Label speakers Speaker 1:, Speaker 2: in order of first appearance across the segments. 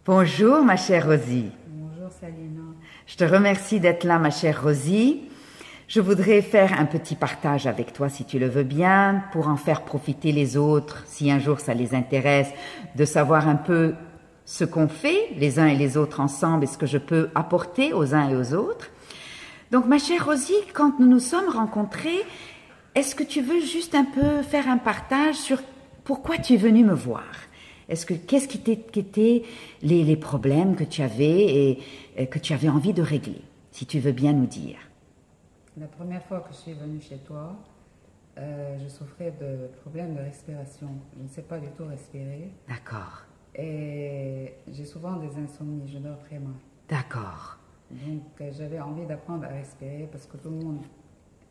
Speaker 1: Bonjour ma chère Rosie.
Speaker 2: Bonjour Salina.
Speaker 1: Je te remercie d'être là ma chère Rosie. Je voudrais faire un petit partage avec toi si tu le veux bien, pour en faire profiter les autres, si un jour ça les intéresse, de savoir un peu ce qu'on fait les uns et les autres ensemble et ce que je peux apporter aux uns et aux autres. Donc ma chère Rosie, quand nous nous sommes rencontrés, est-ce que tu veux juste un peu faire un partage sur pourquoi tu es venue me voir? Qu'est-ce qui étaient les problèmes que tu avais et que tu avais envie de régler, si tu veux bien nous dire?
Speaker 2: La première fois que je suis venue chez toi, je souffrais de problèmes de respiration. Je ne sais pas du tout respirer.
Speaker 1: D'accord.
Speaker 2: Et j'ai souvent des insomnies, je dors très mal.
Speaker 1: D'accord.
Speaker 2: Donc j'avais envie d'apprendre à respirer parce que tout le monde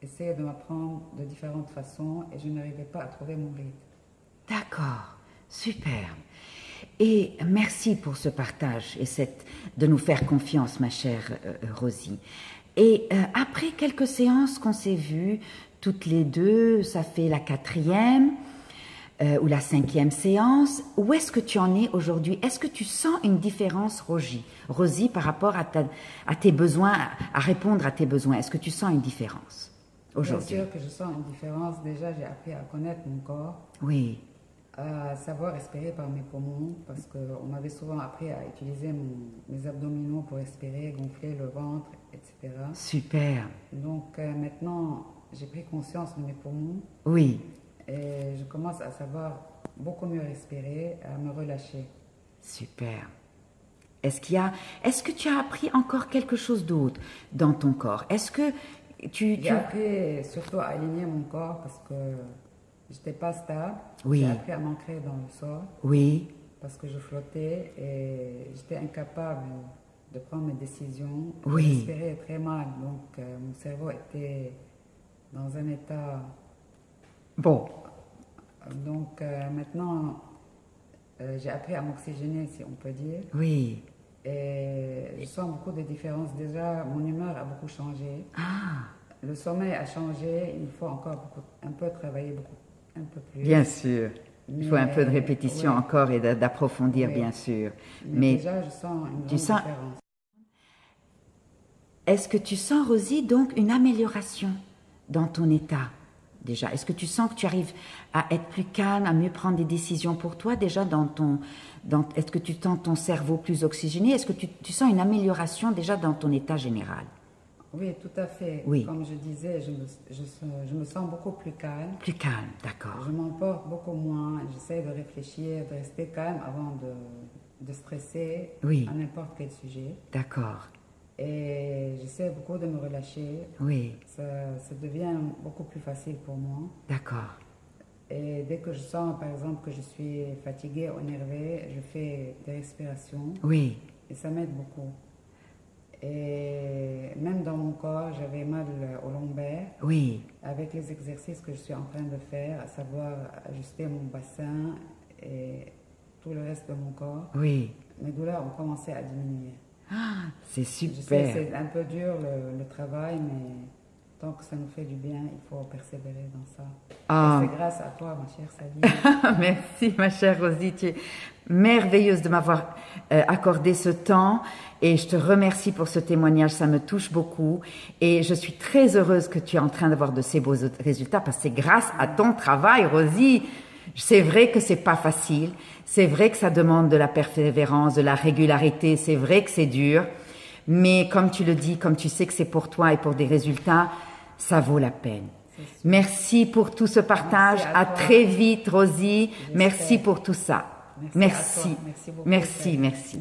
Speaker 2: essayait de m'apprendre de différentes façons et je n'arrivais pas à trouver mon rythme.
Speaker 1: D'accord. Super. Et merci pour ce partage et de nous faire confiance, ma chère Rosie. Et après quelques séances qu'on s'est vues, toutes les deux, ça fait la 4e ou la 5e séance, où est-ce que tu en es aujourd'hui? Est-ce que tu sens une différence, Rosie, par rapport à tes besoins, à répondre à tes besoins? Est-ce que tu sens une différence aujourd'hui?
Speaker 2: Bien sûr que je sens une différence. Déjà, j'ai appris à connaître mon corps.
Speaker 1: Oui.
Speaker 2: À savoir respirer par mes poumons, parce qu'on m'avait souvent appris à utiliser mes abdominaux pour respirer, gonfler le ventre, etc.
Speaker 1: Super.
Speaker 2: Donc maintenant, j'ai pris conscience de mes poumons.
Speaker 1: Oui.
Speaker 2: Et je commence à savoir beaucoup mieux respirer, à me relâcher.
Speaker 1: Super. Est-ce que tu as appris encore quelque chose d'autre dans ton corps? Est-ce que
Speaker 2: J'ai appris surtout à aligner mon corps parce que j'étais pas stable.
Speaker 1: Oui.
Speaker 2: J'ai appris à m'ancrer dans le sol.
Speaker 1: Oui.
Speaker 2: Parce que je flottais et j'étais incapable de prendre mes décisions.
Speaker 1: Oui.
Speaker 2: Je respirais très mal, donc mon cerveau était dans un état...
Speaker 1: Bon.
Speaker 2: Donc maintenant, j'ai appris à m'oxygéner, si on peut dire.
Speaker 1: Oui.
Speaker 2: Et je sens beaucoup de différences. Déjà, mon humeur a beaucoup changé.
Speaker 1: Ah.
Speaker 2: Le sommeil a changé. Il faut encore un peu travailler un peu plus.
Speaker 1: Bien sûr. Il faut un peu de répétition encore et d'approfondir, bien sûr.
Speaker 2: Mais déjà, je sens une grande différence.
Speaker 1: Est-ce que tu sens, Rosie, donc une amélioration dans ton état? Déjà, est-ce que tu sens que tu arrives à être plus calme, à mieux prendre des décisions pour toi déjà est-ce que tu sens ton cerveau plus oxygéné? Est-ce que tu sens une amélioration déjà dans ton état général?
Speaker 2: Oui, tout à fait.
Speaker 1: Oui.
Speaker 2: Comme je disais, je me sens beaucoup plus calme.
Speaker 1: Plus calme, d'accord.
Speaker 2: Je m'emporte beaucoup moins. J'essaie de réfléchir, de rester calme avant de stresser à n'importe quel sujet.
Speaker 1: D'accord.
Speaker 2: Et j'essaie beaucoup de me relâcher.
Speaker 1: Oui.
Speaker 2: Ça devient beaucoup plus facile pour moi.
Speaker 1: D'accord.
Speaker 2: Et dès que je sens, par exemple, que je suis fatiguée ou énervée, je fais des respirations.
Speaker 1: Oui.
Speaker 2: Et ça m'aide beaucoup. Et même dans mon corps, j'avais mal au lombaire.
Speaker 1: Oui.
Speaker 2: Avec les exercices que je suis en train de faire, à savoir ajuster mon bassin et tout le reste de mon corps,
Speaker 1: oui.
Speaker 2: Mes douleurs ont commencé à diminuer.
Speaker 1: Ah, c'est super.
Speaker 2: Je sais, c'est un peu dur le travail, mais tant que ça nous fait du bien, il faut persévérer dans ça. Ah. C'est grâce à toi, ma chère Sabine.
Speaker 1: Merci, ma chère Rosie. Tu es merveilleuse de m'avoir accordé ce temps et je te remercie pour ce témoignage. Ça me touche beaucoup et je suis très heureuse que tu es en train d'avoir de ces beaux résultats parce que c'est grâce à ton travail, Rosie. C'est vrai que c'est pas facile. C'est vrai que ça demande de la persévérance, de la régularité. C'est vrai que c'est dur. Mais comme tu le dis, comme tu sais que c'est pour toi et pour des résultats, ça vaut la peine. Merci pour tout ce partage. À très vite, Rosie. Merci pour tout ça.
Speaker 2: Merci.
Speaker 1: Merci beaucoup. Merci.